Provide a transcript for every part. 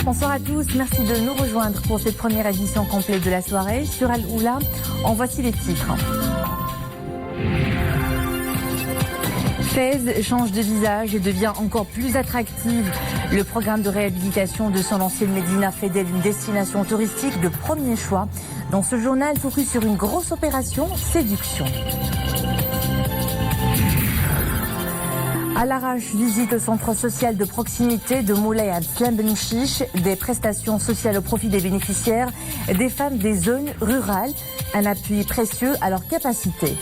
Bonsoir à tous, merci de nous rejoindre pour cette première édition complète de la soirée. Sur Al-Oula, en voici les titres. Fès change de visage et devient encore plus attractive. Le programme de réhabilitation de son ancienne Médina fait d'elle une destination touristique de premier choix. Dans ce journal, focus sur une grosse opération, séduction. À l'arrache, visite au centre social de proximité de Moulay Abdeslam Ben Chiche, des prestations sociales au profit des bénéficiaires, des femmes des zones rurales, un appui précieux à leur capacité.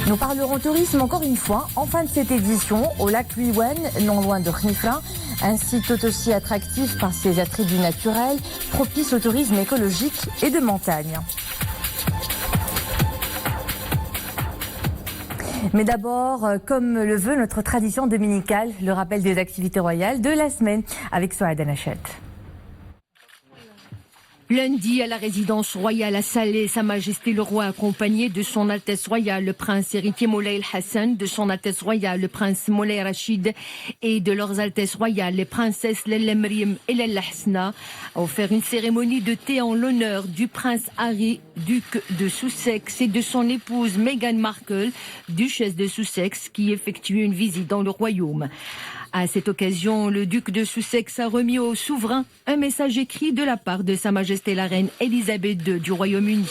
Nous parlerons tourisme encore une fois, en fin de cette édition, au lac Louiouane, non loin de Khnifra, un site tout aussi attractif par ses attributs naturels, propice au tourisme écologique et de montagne. Mais d'abord, comme le veut notre tradition dominicale, le rappel des activités royales de la semaine avec Souad Anachet. Lundi, à la résidence royale à Salé, Sa Majesté le Roi, accompagné de Son Altesse Royale le Prince héritier Moulay El Hassan, de Son Altesse Royale le Prince Moulay Rachid et de leurs Altesses Royales les Princesses Lella Mriem et Lella Hasna, a offert une cérémonie de thé en l'honneur du Prince Harry, duc de Sussex, et de son épouse Meghan Markle, duchesse de Sussex, qui effectue une visite dans le royaume. À cette occasion, le duc de Sussex a remis au souverain un message écrit de la part de Sa Majesté la Reine Elisabeth II du Royaume-Uni.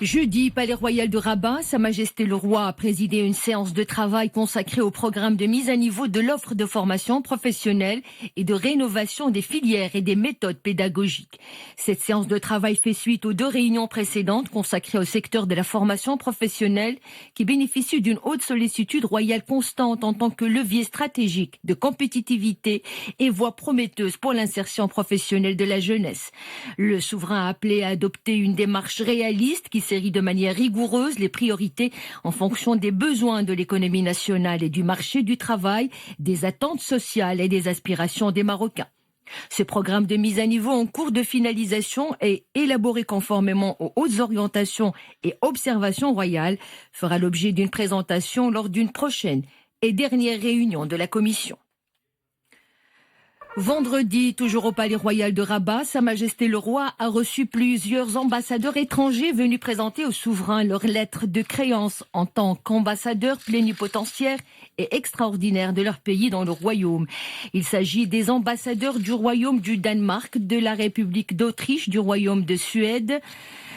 Jeudi, Palais Royal de Rabat, Sa Majesté le Roi a présidé une séance de travail consacrée au programme de mise à niveau de l'offre de formation professionnelle et de rénovation des filières et des méthodes pédagogiques. Cette séance de travail fait suite aux 2 réunions précédentes consacrées au secteur de la formation professionnelle qui bénéficie d'une haute sollicitude royale constante en tant que levier stratégique de compétitivité et voie prometteuse pour l'insertion professionnelle de la jeunesse. Le souverain a appelé à adopter une démarche réaliste qui série de manière rigoureuse les priorités en fonction des besoins de l'économie nationale et du marché du travail, des attentes sociales et des aspirations des Marocains. Ce programme de mise à niveau en cours de finalisation et élaboré conformément aux hautes orientations et observations royales fera l'objet d'une présentation lors d'une prochaine et dernière réunion de la Commission. Vendredi, toujours au Palais Royal de Rabat, Sa Majesté le Roi a reçu plusieurs ambassadeurs étrangers venus présenter au souverain leurs lettres de créance en tant qu'ambassadeurs plénipotentiaires et extraordinaires de leur pays dans le royaume. Il s'agit des ambassadeurs du royaume du Danemark, de la République d'Autriche, du royaume de Suède,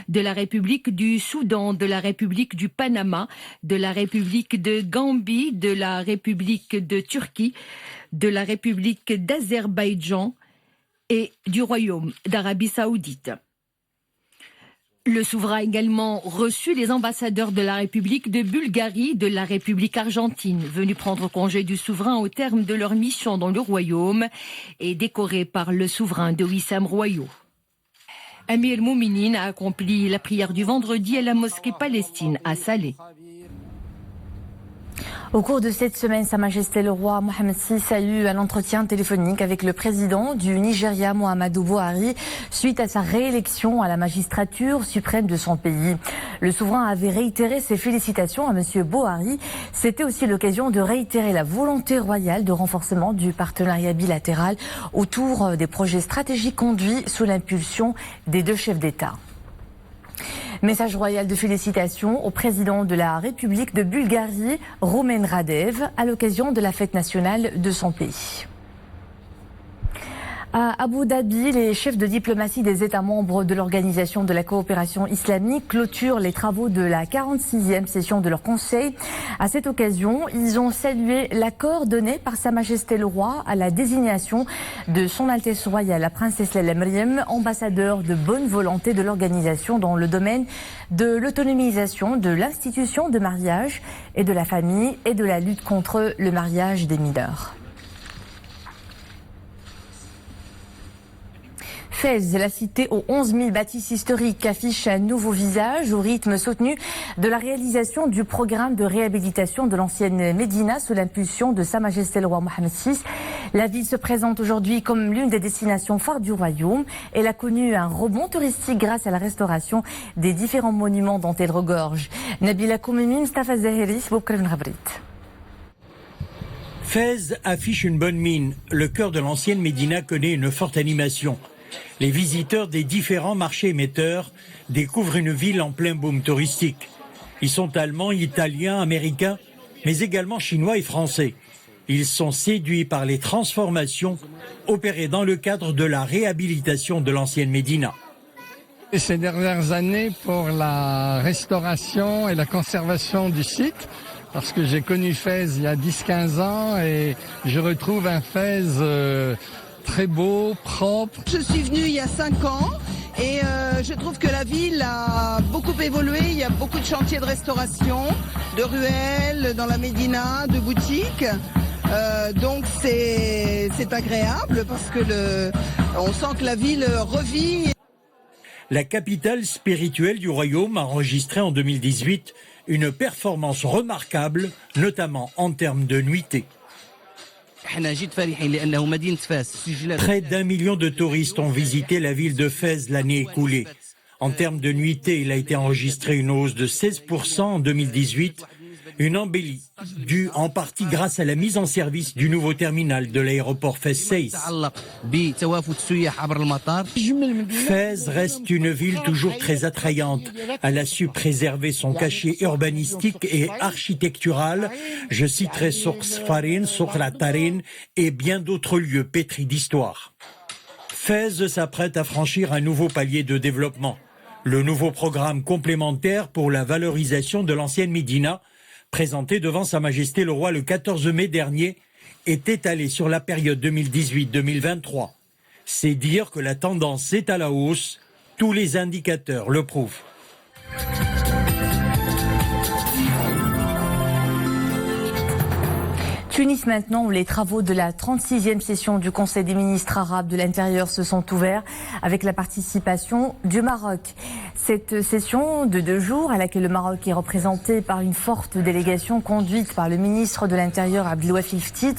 de la République du Soudan, de la République du Panama, de la République de Gambie, de la République de Turquie, de la République d'Azerbaïdjan et du Royaume d'Arabie Saoudite. Le souverain a également reçu les ambassadeurs de la République de Bulgarie, de la République argentine, venus prendre congé du souverain au terme de leur mission dans le royaume et décorés par le souverain de Wissam Royaux. Amir Mouminin a accompli la prière du vendredi à la mosquée Palestine à Salé. Au cours de cette semaine, Sa Majesté le Roi Mohamed VI a eu un entretien téléphonique avec le président du Nigeria, Muhammadu Buhari, suite à sa réélection à la magistrature suprême de son pays. Le souverain avait réitéré ses félicitations à M. Buhari. C'était aussi l'occasion de réitérer la volonté royale de renforcement du partenariat bilatéral autour des projets stratégiques conduits sous l'impulsion des 2 chefs d'État. Message royal de félicitations au président de la République de Bulgarie, Rumen Radev, à l'occasion de la fête nationale de son pays. À Abu Dhabi, les chefs de diplomatie des États membres de l'Organisation de la coopération islamique clôturent les travaux de la 46e session de leur conseil. À cette occasion, ils ont salué l'accord donné par Sa Majesté le Roi à la désignation de Son Altesse Royale, la Princesse Lella Mriem, ambassadeur de bonne volonté de l'organisation dans le domaine de l'autonomisation de l'institution de mariage et de la famille et de la lutte contre le mariage des mineurs. Fès, la cité aux 11 000 bâtisses historiques, affiche un nouveau visage au rythme soutenu de la réalisation du programme de réhabilitation de l'ancienne Médina sous l'impulsion de Sa Majesté le Roi Mohamed VI. La ville se présente aujourd'hui comme l'une des destinations phares du royaume. Elle a connu un rebond touristique grâce à la restauration des différents monuments dont elle regorge. Nabila Koumimi, Mustafa Zahiri, Boukra Ben Ghabrit. Fès affiche une bonne mine. Le cœur de l'ancienne Médina connaît une forte animation. Les visiteurs des différents marchés émetteurs découvrent une ville en plein boom touristique. Ils sont allemands, italiens, américains, mais également chinois et français. Ils sont séduits par les transformations opérées dans le cadre de la réhabilitation de l'ancienne Médina. Ces dernières années pour la restauration et la conservation du site, parce que j'ai connu Fès il y a 10-15 ans et je retrouve un Fès très beau, propre. Je suis venue il y a 5 ans et je trouve que la ville a beaucoup évolué. Il y a beaucoup de chantiers de restauration, de ruelles dans la Médina, de boutiques. Donc c'est agréable parce que on sent que la ville revit. La capitale spirituelle du royaume a enregistré en 2018 une performance remarquable, notamment en termes de nuitées. Près d'1 million de touristes ont visité la ville de Fès l'année écoulée. En termes de nuitées, il a été enregistré une hausse de 16% en 2018, une embellie due en partie grâce à la mise en service du nouveau terminal de l'aéroport Fès-Saïs. Fès reste une ville toujours très attrayante. Elle a su préserver son cachet urbanistique et architectural. Je citerai Souk Sfarin, Souk Ratarin et bien d'autres lieux pétris d'histoire. Fès s'apprête à franchir un nouveau palier de développement. Le nouveau programme complémentaire pour la valorisation de l'ancienne Médina, présenté devant Sa Majesté le Roi le 14 mai dernier, est étalé sur la période 2018-2023. C'est dire que la tendance est à la hausse, tous les indicateurs le prouvent. Tunis maintenant, où les travaux de la 36e session du Conseil des ministres arabes de l'Intérieur se sont ouverts avec la participation du Maroc. Cette session de 2 jours, à laquelle le Maroc est représenté par une forte délégation conduite par le ministre de l'Intérieur Abdelwafil Ftit,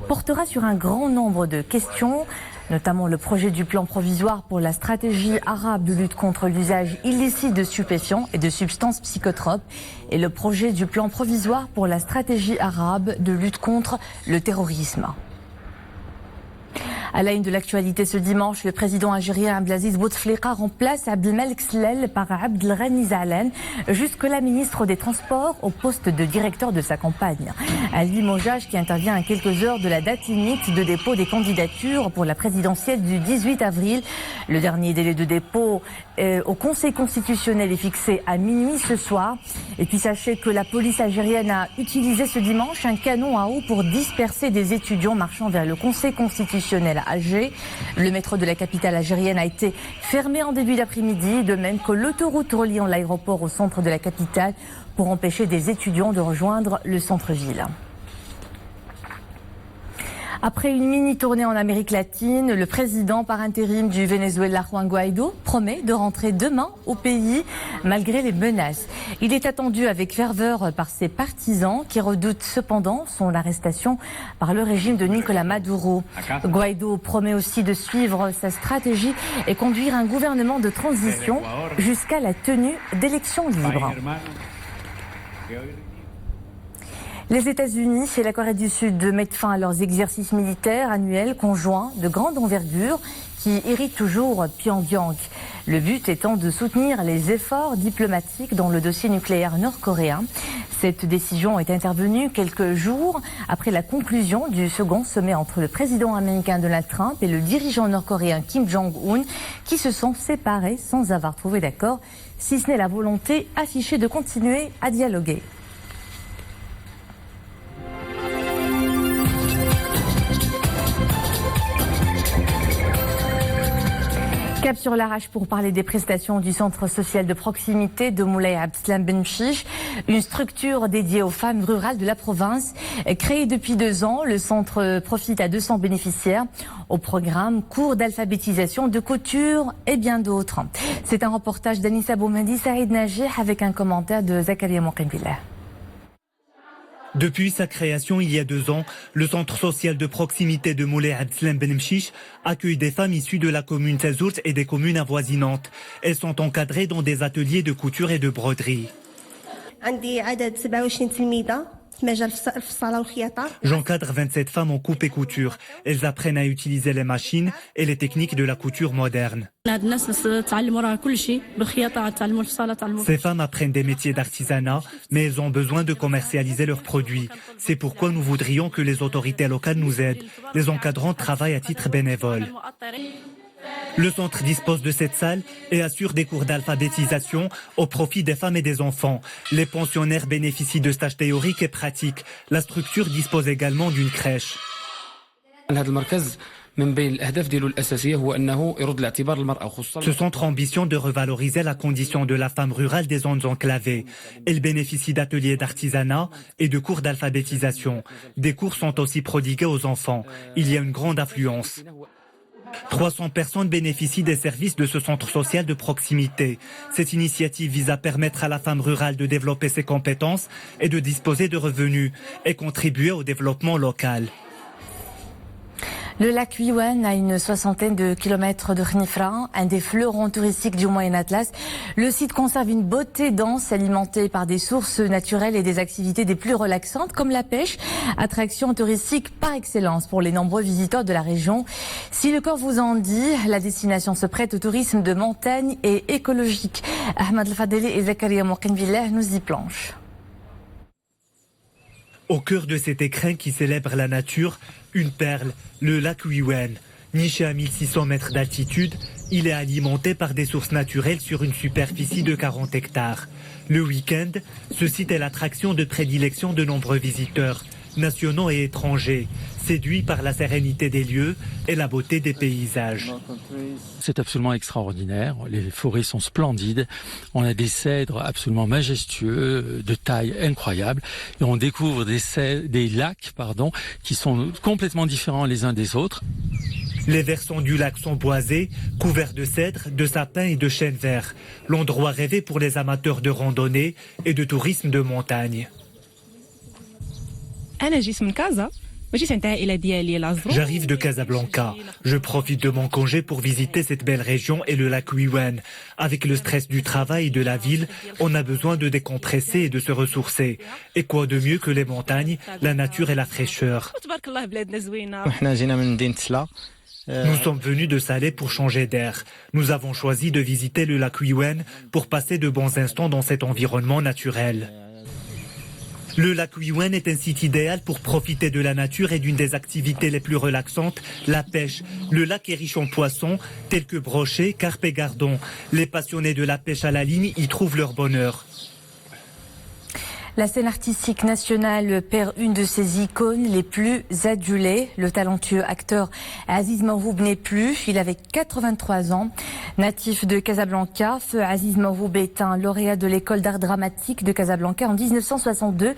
portera sur un grand nombre de questions, notamment le projet du plan provisoire pour la stratégie arabe de lutte contre l'usage illicite de stupéfiants et de substances psychotropes et le projet du plan provisoire pour la stratégie arabe de lutte contre le terrorisme. À la une de l'actualité ce dimanche, le président algérien Abdelaziz Bouteflika remplace Abdelmalek Slel par Abdelghani Zahlan, jusque-là ministre des Transports, au poste de directeur de sa campagne. Un limogeage qui intervient à quelques heures de la date limite de dépôt des candidatures pour la présidentielle du 18 avril. Le dernier délai de dépôt au Conseil constitutionnel est fixé à minuit ce soir. Et puis sachez que la police algérienne a utilisé ce dimanche un canon à eau pour disperser des étudiants marchant vers le Conseil constitutionnel à Alger. Le métro de la capitale algérienne a été fermé en début d'après-midi, de même que l'autoroute reliant l'aéroport au centre de la capitale pour empêcher des étudiants de rejoindre le centre-ville. Après une mini-tournée en Amérique latine, le président par intérim du Venezuela, Juan Guaidó, promet de rentrer demain au pays malgré les menaces. Il est attendu avec ferveur par ses partisans qui redoutent cependant son arrestation par le régime de Nicolás Maduro. Guaidó promet aussi de suivre sa stratégie et conduire un gouvernement de transition jusqu'à la tenue d'élections libres. Les États-Unis et la Corée du Sud mettent fin à leurs exercices militaires annuels conjoints de grande envergure qui irritent toujours Pyongyang. Le but étant de soutenir les efforts diplomatiques dans le dossier nucléaire nord-coréen. Cette décision est intervenue quelques jours après la conclusion du second sommet entre le président américain Donald Trump et le dirigeant nord-coréen Kim Jong-un, qui se sont séparés sans avoir trouvé d'accord, si ce n'est la volonté affichée de continuer à dialoguer. Cap sur l'Arrache pour parler des prestations du centre social de proximité de Moulay Abdeslam Ben Mchiche, une structure dédiée aux femmes rurales de la province. Créé depuis 2 ans, le centre profite à 200 bénéficiaires au programme cours d'alphabétisation, de couture et bien d'autres. C'est un reportage d'Anissa Boumedi, Saïd Najih avec un commentaire de Zakaria Mouqimbillah. Depuis sa création il y a 2 ans, le centre social de proximité de Moulay Abdeslam Ben Mchiche accueille des femmes issues de la commune Tazourt et des communes avoisinantes. Elles sont encadrées dans des ateliers de couture et de broderie. J'encadre 27 femmes en coupe et couture. Elles apprennent à utiliser les machines et les techniques de la couture moderne. Ces femmes apprennent des métiers d'artisanat, mais elles ont besoin de commercialiser leurs produits. C'est pourquoi nous voudrions que les autorités locales nous aident. Les encadrants travaillent à titre bénévole. Le centre dispose de cette salle et assure des cours d'alphabétisation au profit des femmes et des enfants. Les pensionnaires bénéficient de stages théoriques et pratiques. La structure dispose également d'une crèche. Ce centre ambitionne de revaloriser la condition de la femme rurale des zones enclavées. Elle bénéficie d'ateliers d'artisanat et de cours d'alphabétisation. Des cours sont aussi prodigués aux enfants. Il y a une grande affluence. 300 personnes bénéficient des services de ce centre social de proximité. Cette initiative vise à permettre à la femme rurale de développer ses compétences et de disposer de revenus et contribuer au développement local. Le lac Wiwen a une soixantaine de kilomètres de Khnifra, un des fleurons touristiques du Moyen Atlas. Le site conserve une beauté dense alimentée par des sources naturelles et des activités des plus relaxantes comme la pêche, attraction touristique par excellence pour les nombreux visiteurs de la région. Si le corps vous en dit, la destination se prête au tourisme de montagne et écologique. Ahmed Al-Fadeli et Zakaria Moukenbillah nous y plongent. Au cœur de cet écrin qui célèbre la nature, une perle, le lac Wiwen. Niché à 1600 mètres d'altitude, il est alimenté par des sources naturelles sur une superficie de 40 hectares. Le week-end, ce site est l'attraction de prédilection de nombreux visiteurs, nationaux et étrangers, séduits par la sérénité des lieux et la beauté des paysages. C'est absolument extraordinaire, les forêts sont splendides, on a des cèdres absolument majestueux, de taille incroyable, et on découvre des lacs qui sont complètement différents les uns des autres. Les versants du lac sont boisés, couverts de cèdres, de sapins et de chênes verts. L'endroit rêvé pour les amateurs de randonnée et de tourisme de montagne. J'arrive de Casablanca. Je profite de mon congé pour visiter cette belle région et le lac Wiwen. Avec le stress du travail et de la ville, on a besoin de décompresser et de se ressourcer. Et quoi de mieux que les montagnes, la nature et la fraîcheur. Nous sommes venus de Salé pour changer d'air. Nous avons choisi de visiter le lac Wiwen pour passer de bons instants dans cet environnement naturel. Le lac Wiwen est un site idéal pour profiter de la nature et d'une des activités les plus relaxantes, la pêche. Le lac est riche en poissons, tels que brochets, carpes et gardons. Les passionnés de la pêche à la ligne y trouvent leur bonheur. La scène artistique nationale perd une de ses icônes les plus adulées. Le talentueux acteur Aziz Mahoub n'est plus. Il avait 83 ans. Natif de Casablanca, feu Aziz Mahoub est un lauréat de l'école d'art dramatique de Casablanca en 1962.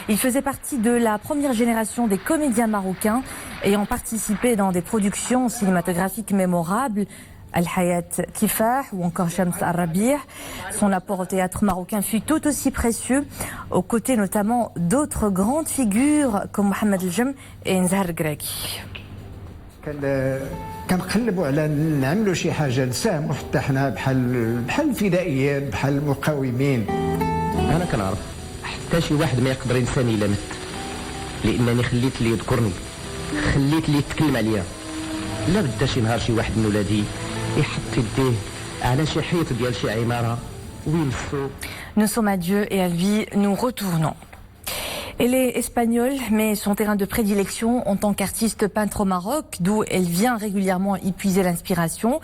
Il faisait partie de la première génération des comédiens marocains ayant participé dans des productions cinématographiques mémorables. Al-Hayat Kifah ou encore Shams Al-Rabi'. Son apport au théâtre marocain fut tout aussi précieux, aux côtés notamment d'autres grandes figures comme Mohamed El-Jem et Nzahar Graki. كنقلبوا على نعملوا شي حاجه نساهموا حتى حنا بحال الفدائيين بحال المقاومين. انا كنعرف حتى شي واحد ما يقدر ينساني الا مت لانني خليت اللي يذكرني خليت اللي يتكلم عليا لا بدا شي نهار شي واحد من ولادي يحط يديه على شي حيط ديال شي عماره ويمسو. Nous sommes à Dieu et à lui nous retournons. Elle est espagnole, mais son terrain de prédilection en tant qu'artiste peintre au Maroc, d'où elle vient régulièrement y puiser l'inspiration.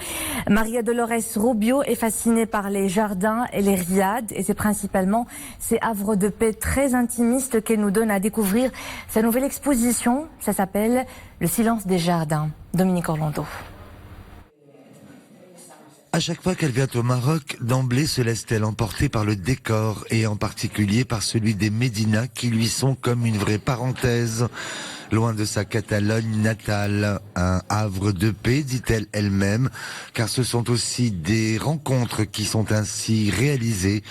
Maria Dolores Rubio est fascinée par les jardins et les riades, et c'est principalement ces havres de paix très intimistes qu'elle nous donne à découvrir sa nouvelle exposition. Ça s'appelle Le silence des jardins. Dominique Orlando. À chaque fois qu'elle vient au Maroc, d'emblée se laisse-t-elle emporter par le décor et en particulier par celui des médinas qui lui sont comme une vraie parenthèse. Loin de sa Catalogne natale, un havre de paix, dit-elle elle-même, car ce sont aussi des rencontres qui sont ainsi réalisées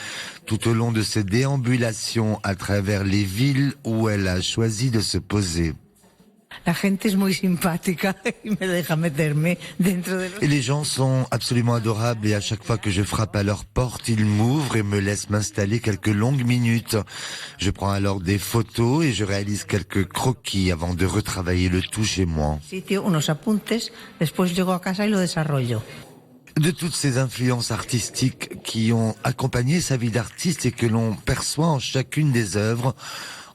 tout au long de ses déambulations à travers les villes où elle a choisi de se poser. Et les gens sont absolument adorables et à chaque fois que je frappe à leur porte, ils m'ouvrent et me laissent m'installer quelques longues minutes. Je prends alors des photos et je réalise quelques croquis avant de retravailler le tout chez moi. De toutes ces influences artistiques qui ont accompagné sa vie d'artiste et que l'on perçoit en chacune des œuvres,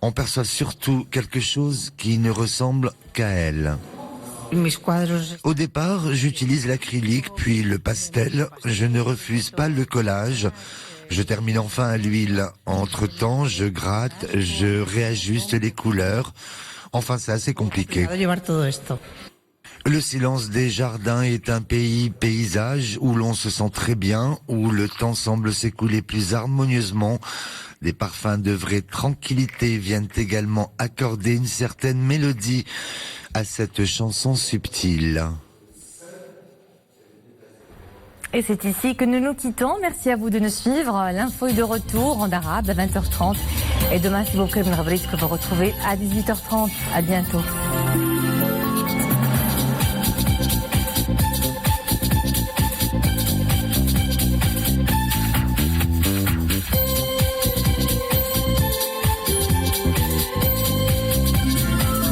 on perçoit surtout quelque chose qui ne ressemble qu'à elle. Au départ, j'utilise l'acrylique, puis le pastel. Je ne refuse pas le collage. Je termine enfin à l'huile. Entre-temps, je gratte, je réajuste les couleurs. Enfin, c'est assez compliqué. Le silence des jardins est un paysage où l'on se sent très bien, où le temps semble s'écouler plus harmonieusement. Des parfums de vraie tranquillité viennent également accorder une certaine mélodie à cette chanson subtile. Et c'est ici que nous nous quittons. Merci à vous de nous suivre. L'info est de retour en arabe à 20h30. Et demain, c'est Boukrim Rabrit que vous retrouvez à 18h30. À bientôt.